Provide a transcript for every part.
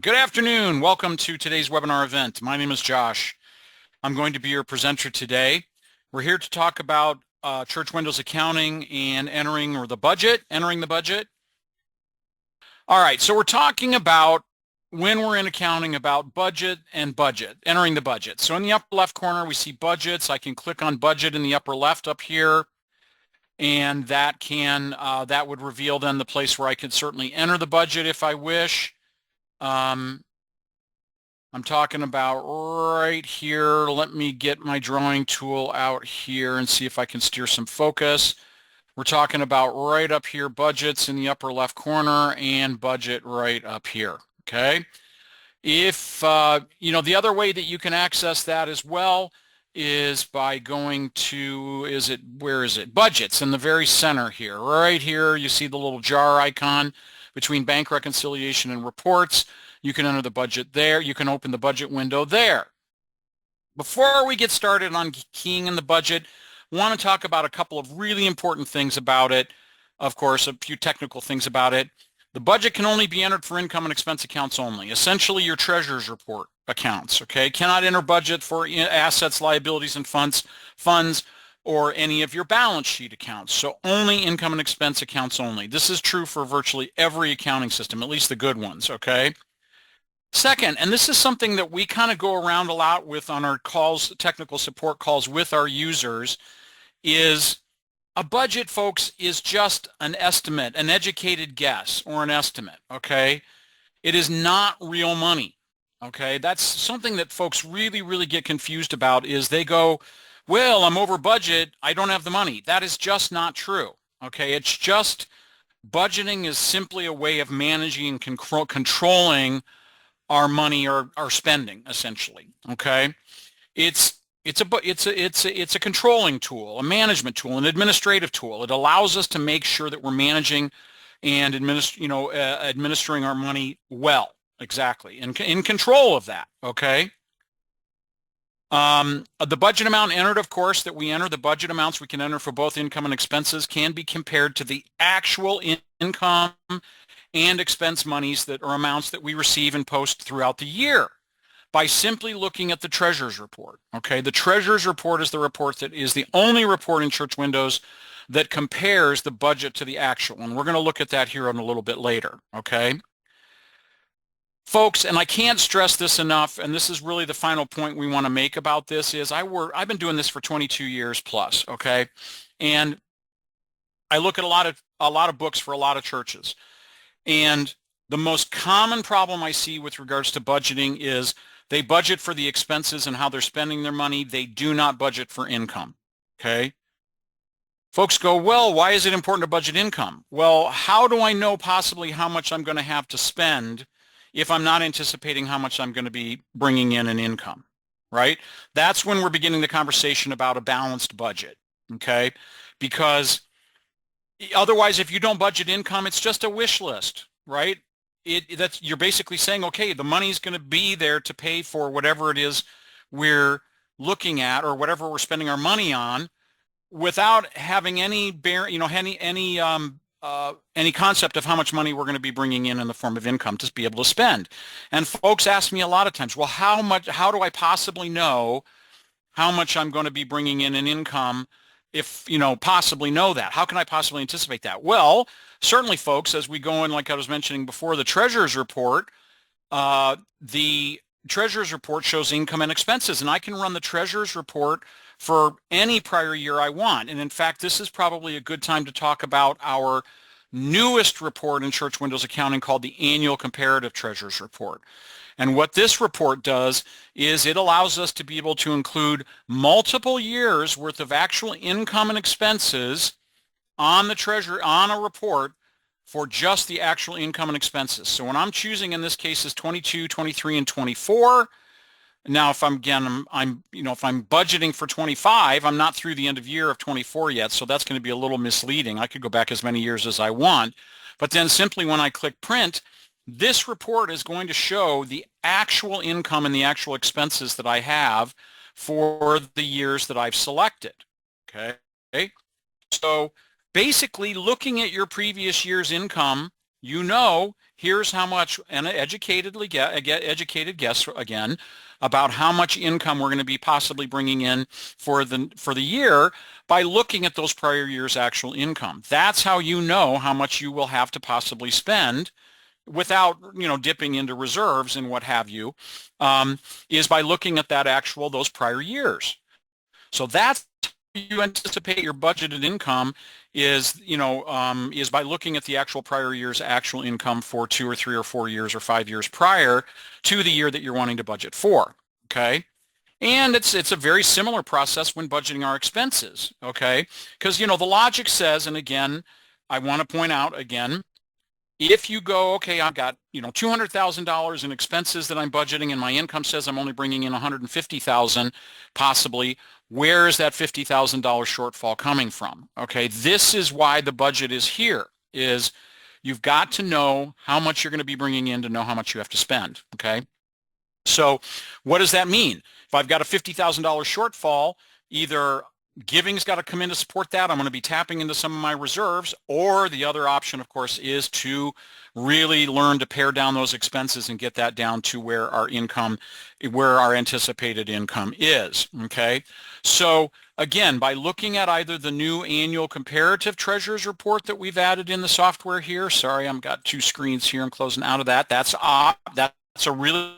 Good afternoon. Welcome to today's webinar event. My name is Josh. I'm going to be your presenter today. We're here to talk about Church Windows accounting and entering the budget. All right, so we're talking about when we're in accounting about budget, entering the budget. So in the upper left corner, we see budgets. I can click on budget in the upper left up here, and that would reveal then the place where I could certainly enter the budget if I wish. I'm talking about right here. Let me get my drawing tool out here and see if I can steer some focus. We're talking about right up here, budgets in the upper left corner and budget right up here, okay? If, the other way that you can access that as well is by going to, where is it? Budgets in the very center here. Right here, you see the little jar icon between bank reconciliation and reports. You can enter the budget there. You can open the budget window there. Before we get started on keying in the budget, I want to talk about a couple of really important things about it. Of course, a few technical things about it. The budget can only be entered for income and expense accounts only, essentially your treasurer's report accounts, okay? Cannot enter budget for assets, liabilities, and funds, or any of your balance sheet accounts. So only income and expense accounts only. This is true for virtually every accounting system, at least the good ones, okay? Second, and this is something that we kind of go around a lot with on our calls, technical support calls with our users, is a budget, folks, is just an estimate, an educated guess or an estimate, okay? It is not real money, okay? That's something that folks really, really get confused about is they go, well, I'm over budget, I don't have the money. That is just not true, okay? It's just budgeting is simply a way of managing and controlling our money or our spending, essentially, okay? It's a controlling tool, a management tool, an administrative tool. It allows us to make sure that we're managing and administering our money well, exactly, and in control of that, okay? The budget amount entered, of course, that we enter, the budget amounts we can enter for both income and expenses can be compared to the actual income and expense monies that are amounts that we receive and post throughout the year by simply looking at the treasurer's report. Okay, the treasurer's report is the report that is the only report in Church Windows that compares the budget to the actual, and we're going to look at that here in a little bit later. Okay, folks, and I can't stress this enough, and this is really the final point we want to make about this is I've been doing this for 22 years plus. Okay, and I look at a lot of books for a lot of churches. And the most common problem I see with regards to budgeting is they budget for the expenses and how they're spending their money. They do not budget for income, okay? Folks go, well, why is it important to budget income? Well, how do I know possibly how much I'm going to have to spend if I'm not anticipating how much I'm going to be bringing in income, right? That's when we're beginning the conversation about a balanced budget, okay? Because otherwise, if you don't budget income, it's just a wish list, right? You're basically saying, okay, the money's going to be there to pay for whatever it is we're looking at or whatever we're spending our money on, without having any concept of how much money we're going to be bringing in the form of income to be able to spend. And folks ask me a lot of times, well, how do I possibly know how much I'm going to be bringing in income? If, possibly know that. How can I possibly anticipate that? Well, certainly, folks, as we go in, like I was mentioning before, the treasurer's report, the treasurer's report shows income and expenses, and I can run the treasurer's report for any prior year I want. And in fact, this is probably a good time to talk about our newest report in Church Windows Accounting called the Annual Comparative Treasurer's Report. And what this report does is it allows us to be able to include multiple years worth of actual income and expenses on a report for just the actual income and expenses. So when I'm choosing in this case is 22, 23, and 24. Now, if I'm budgeting for 25, I'm not through the end of year of 24 yet, so that's going to be a little misleading. I could go back as many years as I want, but then simply when I click print, this report is going to show the actual income and the actual expenses that I have for the years that I've selected. Okay, so basically looking at your previous year's income you know, here's how much, and educated guess again about how much income we're going to be possibly bringing in for the year by looking at those prior years' actual income. That's how you know how much you will have to possibly spend without, dipping into reserves and what have you, is by looking at those prior years. So that's how you anticipate your budgeted income is by looking at the actual prior year's actual income for 2 or 3 or 4 years or 5 years prior to the year that you're wanting to budget for. Okay. And it's a very similar process when budgeting our expenses. Okay. Because, the logic says, and again, I want to point out again, if you go, okay, I've got, $200,000 in expenses that I'm budgeting and my income says I'm only bringing in 150,000 possibly, where is that $50,000 shortfall coming from? Okay, this is why the budget is here, is you've got to know how much you're going to be bringing in to know how much you have to spend, okay? So what does that mean? If I've got a $50,000 shortfall, either giving's got to come in to support that. I'm going to be tapping into some of my reserves, or the other option, of course, is to really learn to pare down those expenses and get that down to where our anticipated income is. Okay. So again, by looking at either the new annual comparative treasurer's report that we've added in the software here, sorry, I've got 2 screens here. I'm closing out of that. That's a really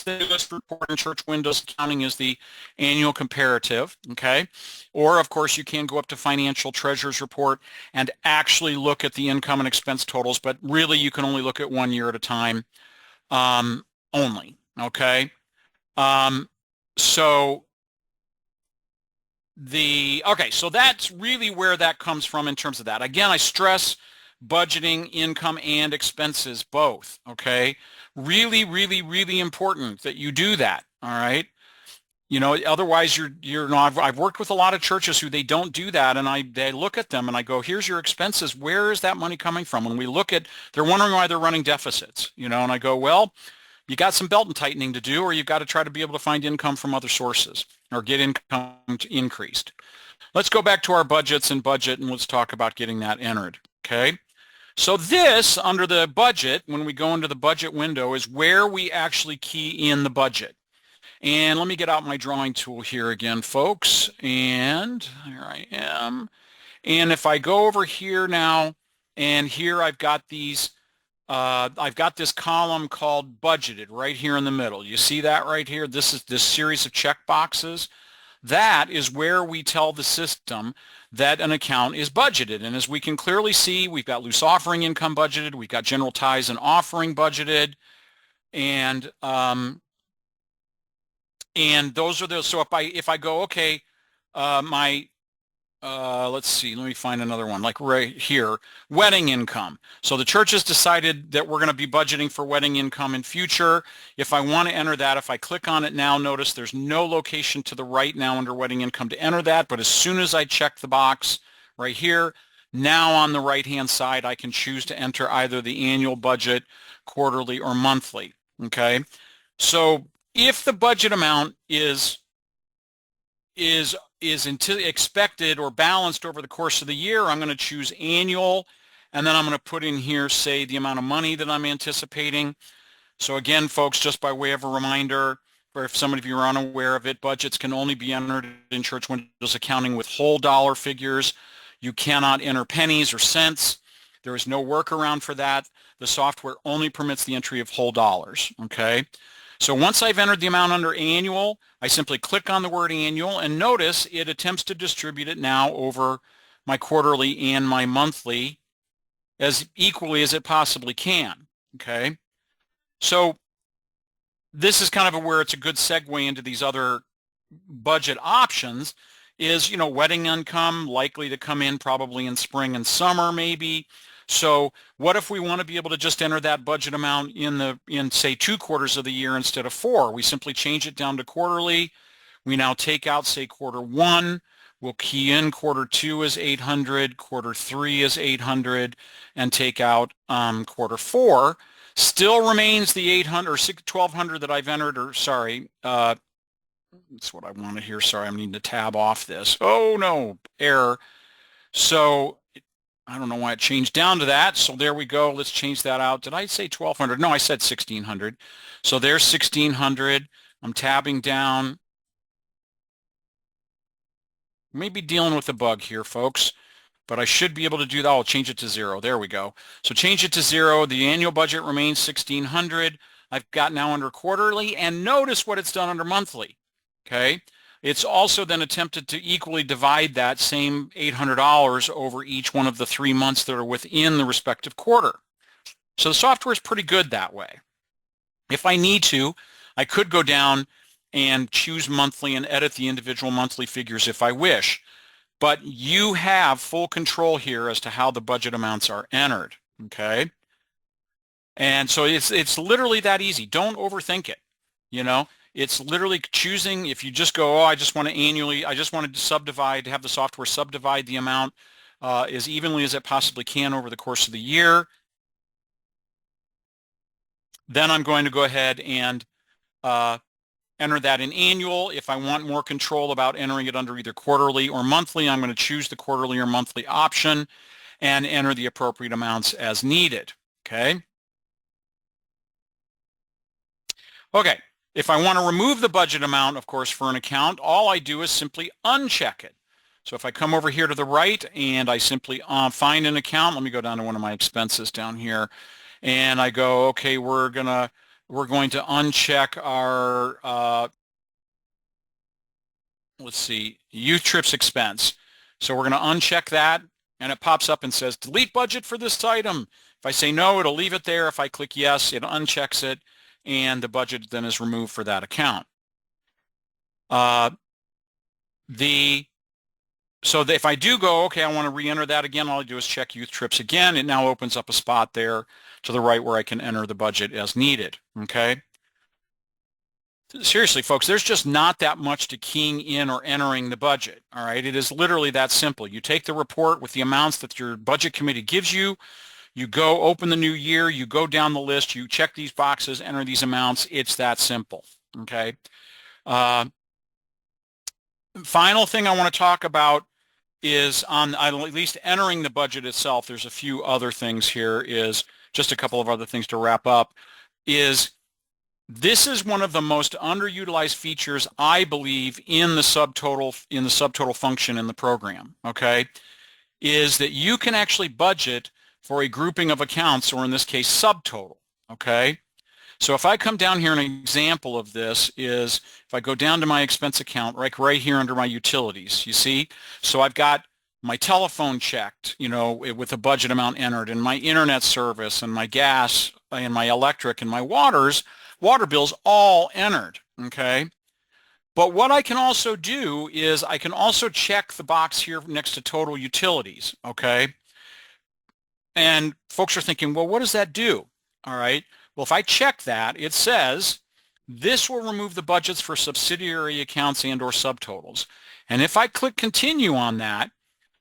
newest report in Church Windows Accounting is the annual comparative, okay? Or, of course, you can go up to Financial Treasurer's Report and actually look at the income and expense totals, but really you can only look at 1 year at a time only, okay? So that's really where that comes from in terms of that. Again, I stress budgeting income and expenses both, okay? Really, really, really important that you do that, all right? Otherwise I've worked with a lot of churches who they don't do that, and they look at them and I go, here's your expenses. Where is that money coming from? When we look at, they're wondering why they're running deficits, and I go, well, you got some belt and tightening to do, or you've got to try to be able to find income from other sources or get income increased. Let's go back to our budgets and budget, and let's talk about getting that entered, okay? So this, under the budget, when we go into the budget window, is where we actually key in the budget. And let me get out my drawing tool here again, folks. And here I am. And if I go over here now, and here I've got this column called budgeted right here in the middle. You see that right here? This is this series of check boxes. That is where we tell the system that an account is budgeted. And as we can clearly see, we've got loose offering income budgeted, we've got general tithes and offering budgeted, and those are those. So if I go, okay, let's see, let me find another one, like right here, wedding income. So the church has decided that we're going to be budgeting for wedding income in future. If I want to enter that, if I click on it now, notice there's no location to the right now under wedding income to enter that, but as soon as I check the box right here, now on the right-hand side, I can choose to enter either the annual budget, quarterly, or monthly, okay? So if the budget amount is expected or balanced over the course of the year, I'm going to choose annual, and then I'm going to put in here, say, the amount of money that I'm anticipating. So again, folks, just by way of a reminder, or if some of you are unaware of it, budgets can only be entered in Church Windows Accounting with whole dollar figures. You cannot enter pennies or cents. There is no workaround for that. The software only permits the entry of whole dollars, okay? So once I've entered the amount under annual, I simply click on the word annual, and notice it attempts to distribute it now over my quarterly and my monthly as equally as it possibly can, okay? So this is kind of where it's a good segue into these other budget options is, wedding income likely to come in probably in spring and summer maybe. So what if we want to be able to just enter that budget amount in say 2 quarters of the year instead of 4? We simply change it down to quarterly. We now take out, say, quarter 1. We'll key in quarter 2 is 800, quarter 3 is 800, and take out quarter 4. Still remains the 800 or 1200 that I've entered, or sorry, that's what I wanted here. Sorry, I'm needing to tab off this. Oh no, error. So I don't know why it changed down to that. So there we go. Let's change that out. Did I say 1200? No, I said 1600. So there's 1600. I'm tabbing down. Maybe dealing with a bug here, folks, but I should be able to do that. I'll change it to 0. There we go. So change it to 0. The annual budget remains 1600. I've got now under quarterly, and notice what it's done under monthly. Okay. It's also then attempted to equally divide that same $800 over each one of the 3 months that are within the respective quarter. So the software is pretty good that way. If I need to, I could go down and choose monthly and edit the individual monthly figures if I wish. But you have full control here as to how the budget amounts are entered, okay? And so it's literally that easy. Don't overthink it, you know? It's literally choosing. If you just go, oh, I just want to subdivide, have the software subdivide the amount as evenly as it possibly can over the course of the year. Then I'm going to go ahead and enter that in annual. If I want more control about entering it under either quarterly or monthly, I'm going to choose the quarterly or monthly option and enter the appropriate amounts as needed, okay? Okay, if I want to remove the budget amount, of course, for an account, all I do is simply uncheck it. So if I come over here to the right and I simply find an account, let me go down to one of my expenses down here, and I go, okay, we're going to uncheck our, let's see, youth trips expense. So we're going to uncheck that, and it pops up and says, delete budget for this item. If I say no, it'll leave it there. If I click yes, it unchecks it, and the budget then is removed for that account. So if I do go, okay, I want to re-enter that again, all I do is check youth trips again. It now opens up a spot there to the right where I can enter the budget as needed, okay? Seriously, folks, there's just not that much to keying in or entering the budget, all right? It is literally that simple. You take the report with the amounts that your budget committee gives you, you go open the new year, you go down the list, you check these boxes, enter these amounts. It's that simple, okay? Final thing I want to talk about is on at least entering the budget itself. There's a few other things here, is just a couple of other things to wrap up, is this is one of the most underutilized features, I believe, in the subtotal function in the program, okay, is that you can actually budget for a grouping of accounts, or in this case, subtotal, okay? So if I come down here, an example of this is if I go down to my expense account, right here under my utilities, you see? So I've got my telephone checked, you know, with a budget amount entered, and my internet service, and my gas, and my electric, and my water bills all entered, okay? But what I can also do is I can also check the box here next to total utilities, okay? And folks are thinking, well, what does that do? All right. Well, if I check that, it says this will remove the budgets for subsidiary accounts and or subtotals. And if I click continue on that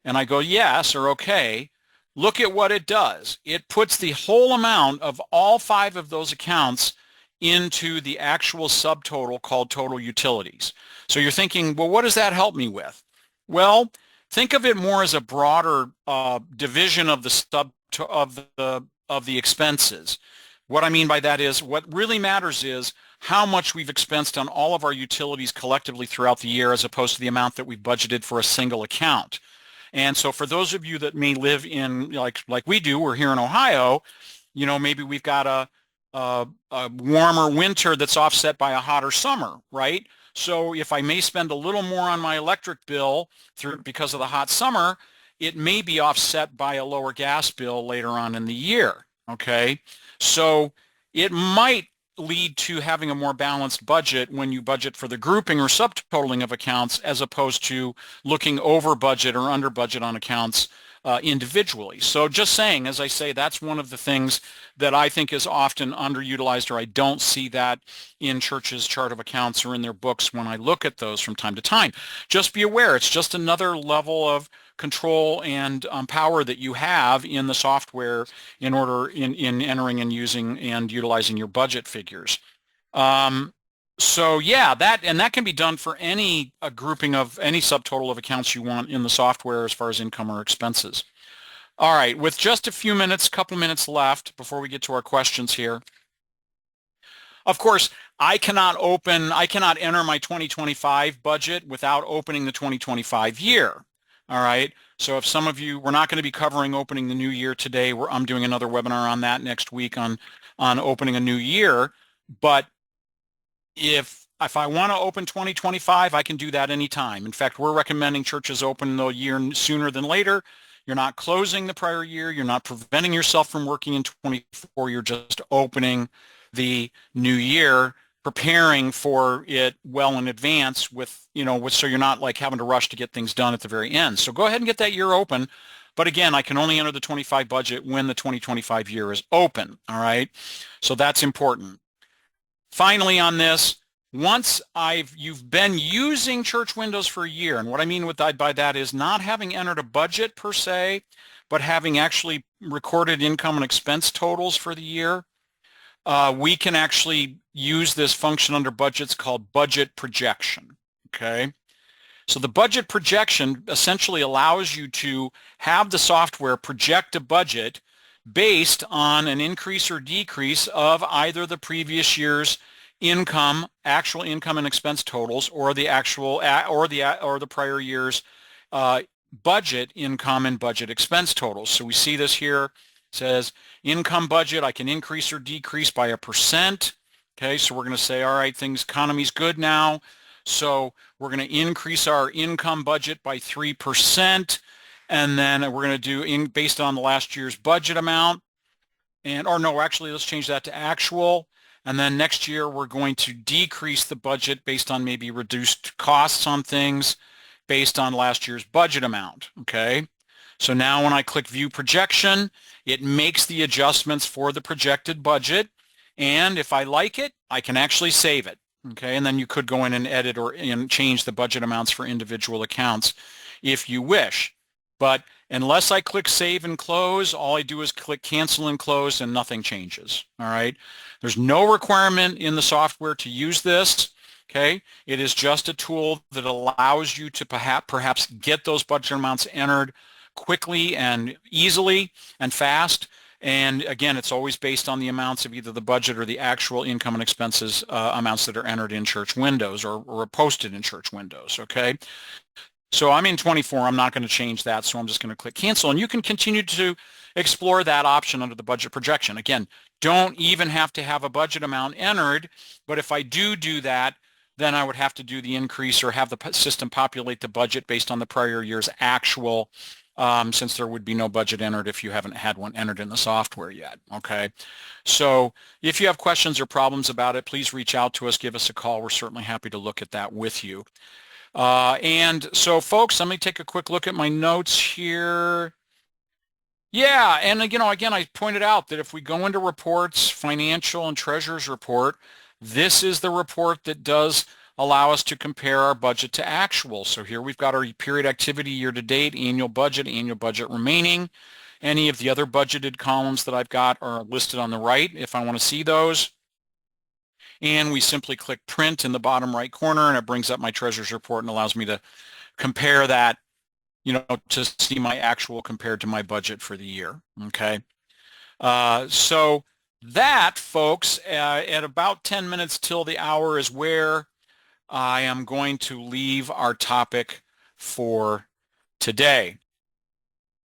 and I go yes or okay, look at what it does. It puts the whole amount of all 5 of those accounts into the actual subtotal called total utilities. So you're thinking, well, what does that help me with? Well, think of it more as a broader division of the expenses. What I mean by that is what really matters is how much we've expensed on all of our utilities collectively throughout the year, as opposed to the amount that we've budgeted for a single account. And so for those of you that may live in, like we do, we're here in Ohio, you know, maybe we've got a warmer winter that's offset by a hotter summer, right? So if I may spend a little more on my electric bill because of the hot summer, it may be offset by a lower gas bill later on in the year, okay? So it might lead to having a more balanced budget when you budget for the grouping or subtotaling of accounts, as opposed to looking over budget or under budget on accounts individually. So just saying, as I say, that's one of the things that I think is often underutilized, or I don't see that in Church's chart of accounts or in their books when I look at those from time to time. Just be aware, it's just another level of control and power that you have in the software in entering and using and utilizing your budget figures. So yeah, that can be done for any grouping of any subtotal of accounts you want in the software as far as income or expenses. All right, with just a few minutes, couple minutes left before we get to our questions here. Of course, I cannot enter my 2025 budget without opening the 2025 year. All right. So if some of you, we're not going to be covering opening the new year today. I'm doing another webinar on that next week on opening a new year. But if I want to open 2025, I can do that anytime. In fact, we're recommending churches open the year sooner than later. You're not closing the prior year. You're not preventing yourself from working in 24. You're just opening the new year, preparing for it well in advance so you're not like having to rush to get things done at the very end. So go ahead and get that year open. But again, I can only enter the 25 budget when the 2025 year is open. All right. So that's important. Finally on this, once you've been using Church Windows for a year, and what I mean by that is not having entered a budget per se, but having actually recorded income and expense totals for the year, we can actually use this function under budgets called budget projection, okay? So the budget projection essentially allows you to have the software project a budget based on an increase or decrease of either the previous year's actual income and expense totals, or the prior year's budget income and budget expense totals. So we see this here. It says income budget, I can increase or decrease by a %. Okay, so we're going to say, all right, economy's good now. So we're going to increase our income budget by 3, and then we're going to do based on the last year's budget amount. Let's change that to actual. And then next year, we're going to decrease the budget based on maybe reduced costs on things based on last year's budget amount, okay? So now when I click View Projection, it makes the adjustments for the projected budget. And if I like it, I can actually save it, okay? And then you could go in and edit and change the budget amounts for individual accounts if you wish. But unless I click Save and Close, all I do is click Cancel and Close and nothing changes, all right? There's no requirement in the software to use this, okay? It is just a tool that allows you to perhaps get those budget amounts entered quickly and easily and fast. And again, it's always based on the amounts of either the budget or the actual income and expenses amounts that are entered in Church Windows or posted in Church Windows, okay? So I'm in 24, I'm not going to change that, so I'm just going to click cancel. And you can continue to explore that option under the budget projection. Again, don't even have to have a budget amount entered, but if I do that, then I would have to do the increase or have the system populate the budget based on the prior year's actual, since there would be no budget entered if you haven't had one entered in the software yet, okay? So if you have questions or problems about it, please reach out to us, give us a call. We're certainly happy to look at that with you. And so folks, let me take a quick look at my notes here. Yeah, and again, I pointed out that if we go into reports, financial and treasurer's report, this is the report that does allow us to compare our budget to actual. So here we've got our period activity year to date, annual budget remaining. Any of the other budgeted columns that I've got are listed on the right if I want to see those. And we simply click print in the bottom right corner, and it brings up my treasurer's report and allows me to compare that, to see my actual compared to my budget for the year, okay? So that, folks, at about 10 minutes till the hour is where I am going to leave our topic for today.